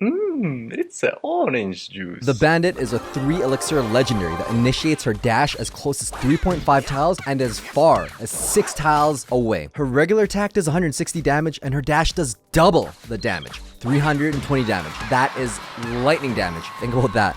It's an orange juice. The Bandit is a 3 elixir legendary that initiates her dash as close as 3.5 tiles and as far as 6 tiles away. Her regular attack does 160 damage and her dash does double the damage, 320 damage. That is lightning damage. Think about that.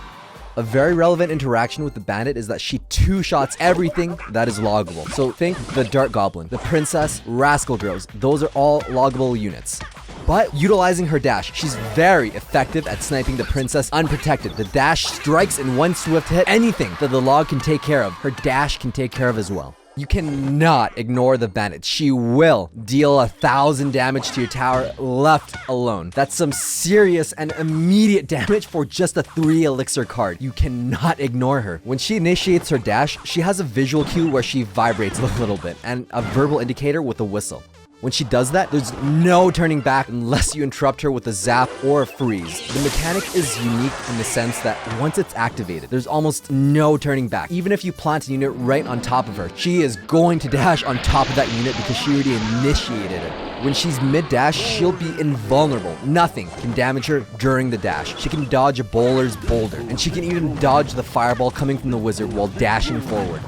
A very relevant interaction with the Bandit is that she two-shots everything that is loggable. So think the Dark Goblin, the Princess, Rascal Girls. Those are all loggable units. But utilizing her dash, she's very effective at sniping the princess unprotected. The dash strikes in one swift hit. Anything that the log can take care of, her dash can take care of as well. You cannot ignore the Bandit. She will deal 1,000 damage to your tower left alone. That's some serious and immediate damage for just a 3 elixir card. You cannot ignore her. When she initiates her dash, she has a visual cue where she vibrates a little bit and a verbal indicator with a whistle. When she does that, there's no turning back unless you interrupt her with a zap or a freeze. The mechanic is unique in the sense that once it's activated, there's almost no turning back. Even if you plant a unit right on top of her, she is going to dash on top of that unit because she already initiated it. When she's mid-dash, she'll be invulnerable. Nothing can damage her during the dash. She can dodge a bowler's boulder, and she can even dodge the fireball coming from the wizard while dashing forward.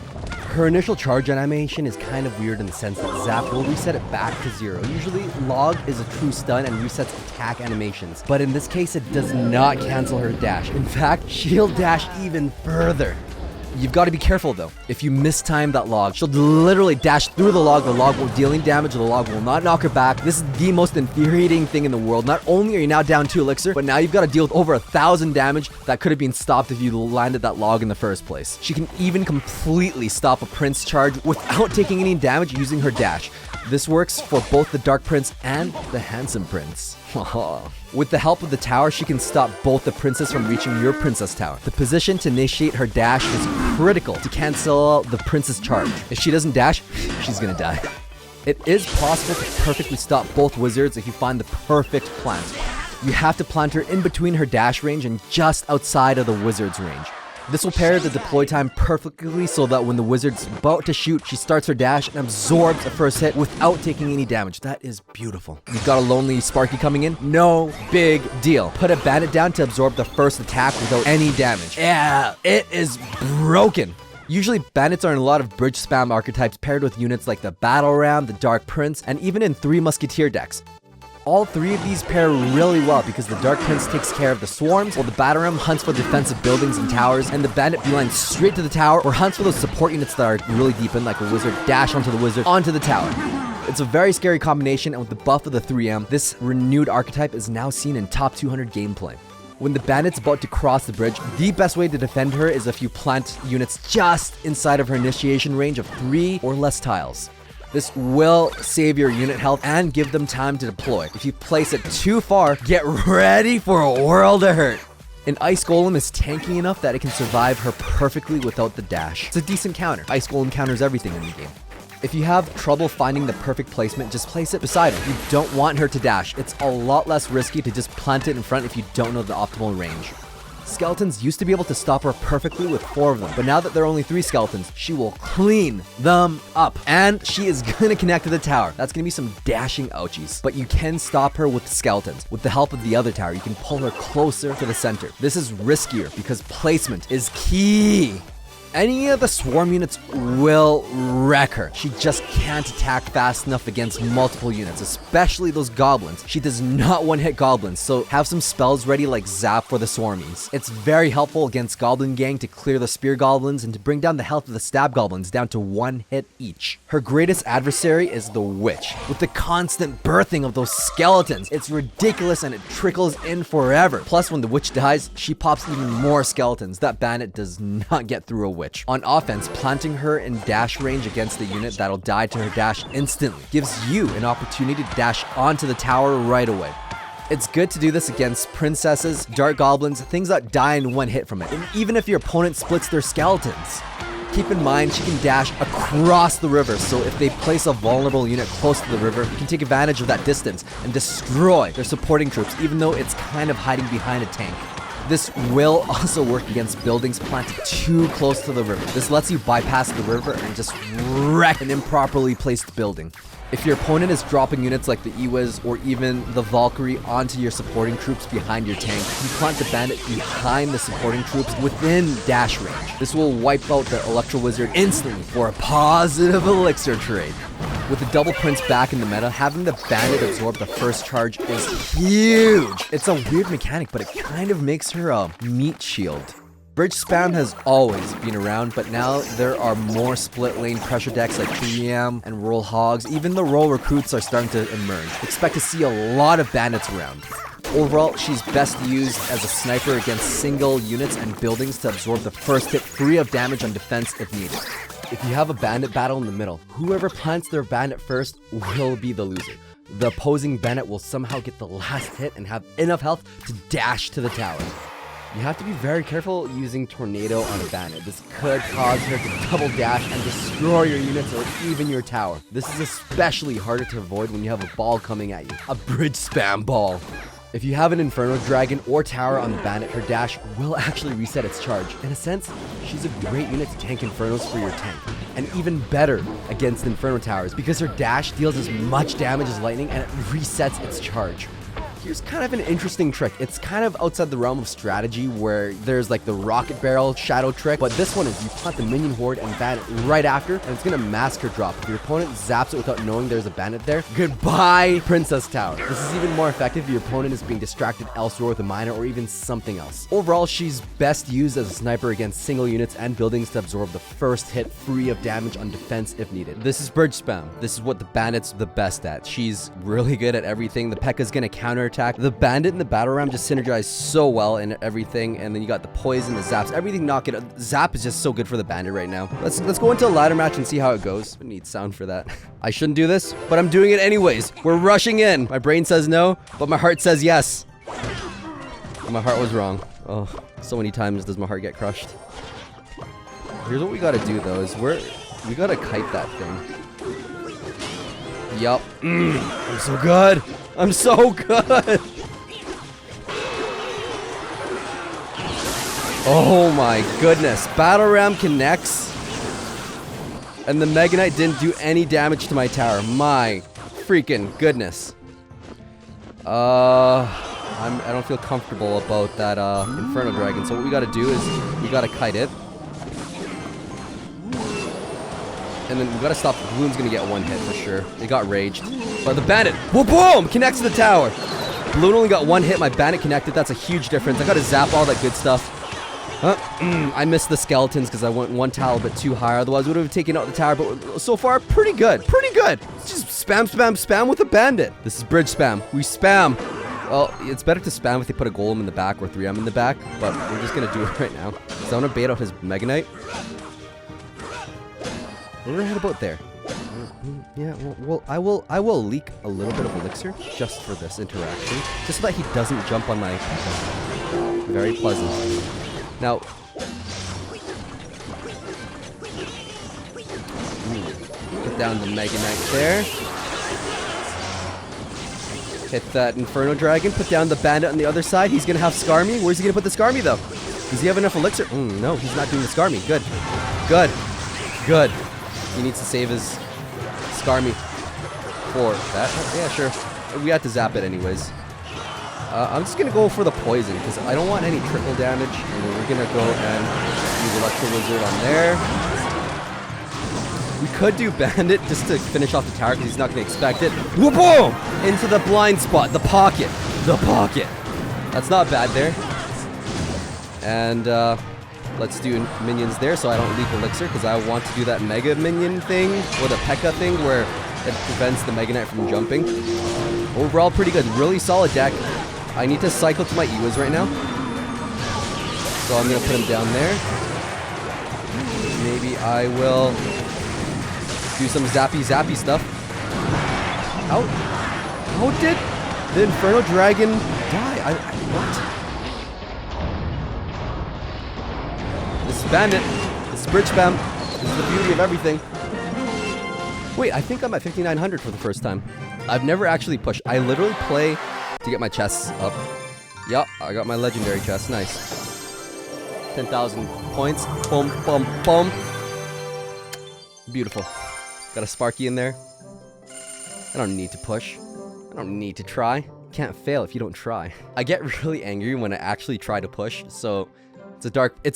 Her initial charge animation is kind of weird in the sense that Zap will reset it back to 0. Usually, Log is a true stun and resets attack animations, but in this case, it does not cancel her dash. In fact, she'll dash even further. You've got to be careful though. If you mistime that log, she'll literally dash through the log will dealing damage, the log will not knock her back. This is the most infuriating thing in the world. Not only are you now down 2 elixir, but now you've got to deal with over 1,000 damage that could have been stopped if you landed that log in the first place. She can even completely stop a prince charge without taking any damage using her dash. This works for both the Dark Prince and the Handsome Prince. With the help of the tower, she can stop both the princess from reaching your princess tower. The position to initiate her dash is critical to cancel the princess charge. If she doesn't dash, she's gonna die. It is possible to perfectly stop both wizards if you find the perfect plant. You have to plant her in between her dash range and just outside of the wizard's range. This will pair the deploy time perfectly so that when the wizard's about to shoot, she starts her dash and absorbs a first hit without taking any damage. That is beautiful. You've got a lonely Sparky coming in? No big deal. Put a bandit down to absorb the first attack without any damage. Yeah, it is broken. Usually bandits are in a lot of bridge spam archetypes paired with units like the Battle Ram, the Dark Prince, and even in 3 Musketeer decks. All 3 of these pair really well because the Dark Prince takes care of the swarms, while the Battle Ram hunts for defensive buildings and towers, and the Bandit beelines straight to the tower or hunts for those support units that are really deep in, like a wizard, dash onto the wizard, onto the tower. It's a very scary combination, and with the buff of the 3M, this renewed archetype is now seen in top 200 gameplay. When the bandit's about to cross the bridge, the best way to defend her is if you plant units just inside of her initiation range of 3 or less tiles. This will save your unit health and give them time to deploy. If you place it too far, get ready for a world of hurt. An Ice Golem is tanky enough that it can survive her perfectly without the dash. It's a decent counter. Ice Golem counters everything in the game. If you have trouble finding the perfect placement, just place it beside her. You don't want her to dash. It's a lot less risky to just plant it in front if you don't know the optimal range. Skeletons used to be able to stop her perfectly with 4 of them, but now that there are only 3 skeletons, she will clean them up. And she is gonna connect to the tower. That's gonna be some dashing ouchies. But you can stop her with skeletons. With the help of the other tower, you can pull her closer to the center. This is riskier because placement is key. Any of the swarm units will wreck her. She just can't attack fast enough against multiple units, especially those goblins. She does not one-hit goblins, so have some spells ready like Zap for the swarmies. It's very helpful against Goblin Gang to clear the spear goblins and to bring down the health of the stab goblins down to 1 hit each. Her greatest adversary is the witch. With the constant birthing of those skeletons, it's ridiculous and it trickles in forever. Plus, when the witch dies, she pops even more skeletons. That bandit does not get through a witch. On offense, planting her in dash range against the unit that'll die to her dash instantly gives you an opportunity to dash onto the tower right away. It's good to do this against princesses, dark goblins, things that die in 1 hit from it, and even if your opponent splits their skeletons. Keep in mind, she can dash across the river, so if they place a vulnerable unit close to the river, you can take advantage of that distance and destroy their supporting troops, even though it's kind of hiding behind a tank. This will also work against buildings planted too close to the river. This lets you bypass the river and just wreck an improperly placed building. If your opponent is dropping units like the Ewiz or even the Valkyrie onto your supporting troops behind your tank, you plant the Bandit behind the supporting troops within dash range. This will wipe out the Electro Wizard instantly for a positive elixir trade. With the double Prince back in the meta, having the Bandit absorb the first charge is huge. It's a weird mechanic, but it kind of makes her a meat shield. Bridge spam has always been around, but now there are more split lane pressure decks like 3M and Roll Hogs. Even the Roll Recruits are starting to emerge. Expect to see a lot of bandits around. Overall, she's best used as a sniper against single units and buildings to absorb the first hit free of damage on defense if needed. If you have a bandit battle in the middle, whoever plants their bandit first will be the loser. The opposing bandit will somehow get the last hit and have enough health to dash to the tower. You have to be very careful using Tornado on a bandit. This could cause her to double dash and destroy your units or even your tower. This is especially harder to avoid when you have a ball coming at you. A bridge spam ball. If you have an Inferno Dragon or tower on the bandit, her dash will actually reset its charge. In a sense, she's a great unit to tank Infernos for your tank. And even better against Inferno towers because her dash deals as much damage as lightning and it resets its charge. Here's kind of an interesting trick. It's kind of outside the realm of strategy where there's like the rocket barrel shadow trick, but this one is you plant the minion horde and bandit right after, and it's gonna mask her drop. If your opponent zaps it without knowing there's a bandit there, goodbye Princess Tower. This is even more effective if your opponent is being distracted elsewhere with a miner or even something else. Overall, she's best used as a sniper against single units and buildings to absorb the first hit free of damage on defense if needed. This is bridge spam. This is what the bandit's the best at. She's really good at everything. The P.E.K.K.A.'s gonna counter attack. The bandit and the battle ram just synergize so well in everything, and then you got the poison, the zaps, everything knock it. Zap is just so good for the bandit right now. Let's go into a ladder match and see how it goes. I need sound for that. I shouldn't do this, but I'm doing it anyways. We're rushing in. My brain says no, but my heart says yes. My heart was wrong. Oh, so many times does my heart get crushed. Here's what we gotta do though, is we gotta kite that thing. Yup. I'm so good. I'm so good. Oh my goodness. Battle Ram connects. And the Mega Knight didn't do any damage to my tower. My freaking goodness. I don't feel comfortable about that Inferno Dragon. So what we gotta do is we gotta kite it. And then we gotta stop. The balloon's gonna get one hit for sure. It got raged. But the bandit, whoa, boom, connects to the tower. Balloon only got one hit. My bandit connected. That's a huge difference. I gotta zap all that good stuff. I missed the skeletons because I went one tile a bit too high. Otherwise, we would have taken out the tower. But so far, pretty good. Pretty good. Just spam, spam, spam with a bandit. This is bridge spam. We spam. Well, it's better to spam if they put a golem in the back or 3M in the back. But we're just gonna do it right now. So I'm gonna bait out his Mega Knight. We're right about there. Yeah, well, I will leak a little bit of elixir just for this interaction, just so that he doesn't jump on my. Very pleasant. Now, put down the Mega Knight there. Hit that Inferno Dragon. Put down the Bandit on the other side. He's gonna have Skarmy. Where's he gonna put the Skarmy though? Does he have enough elixir? No, he's not doing the Skarmy. Good, good, good. He needs to save his Skarmy for that. Yeah, sure. We had to zap it anyways. I'm just going to go for the poison because I don't want any trickle damage. And then we're going to go and use Electro Wizard on there. We could do Bandit just to finish off the tower because he's not going to expect it. Boom! Into the blind spot. The pocket. The pocket. That's not bad there. And let's do minions there so I don't leak elixir because I want to do that Mega Minion thing or the P.E.K.K.A. thing where it prevents the Mega Knight from jumping. Overall, pretty good. Really solid deck. I need to cycle to my Ewiz right now. So I'm going to put him down there. Maybe I will do some zappy stuff. How did the Inferno Dragon die? What? This is Bandit. This is Bridge Spam. This is the beauty of everything. Wait, I think I'm at 5,900 for the first time. I've never actually pushed. I literally play to get my chests up. Yup, I got my legendary chest. Nice. 10,000 points. Boom, boom, boom. Beautiful. Got a Sparky in there. I don't need to push. I don't need to try. Can't fail if you don't try. I get really angry when I actually try to push, so it's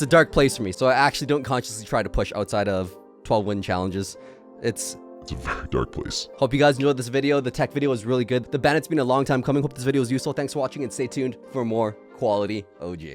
a dark place for me. So I actually don't consciously try to push outside of 12 win challenges. It's a very dark place. Hope you guys enjoyed this video. The tech video was really good. The Bandit's been a long time coming. Hope this video was useful. Thanks for watching and stay tuned for more quality OG.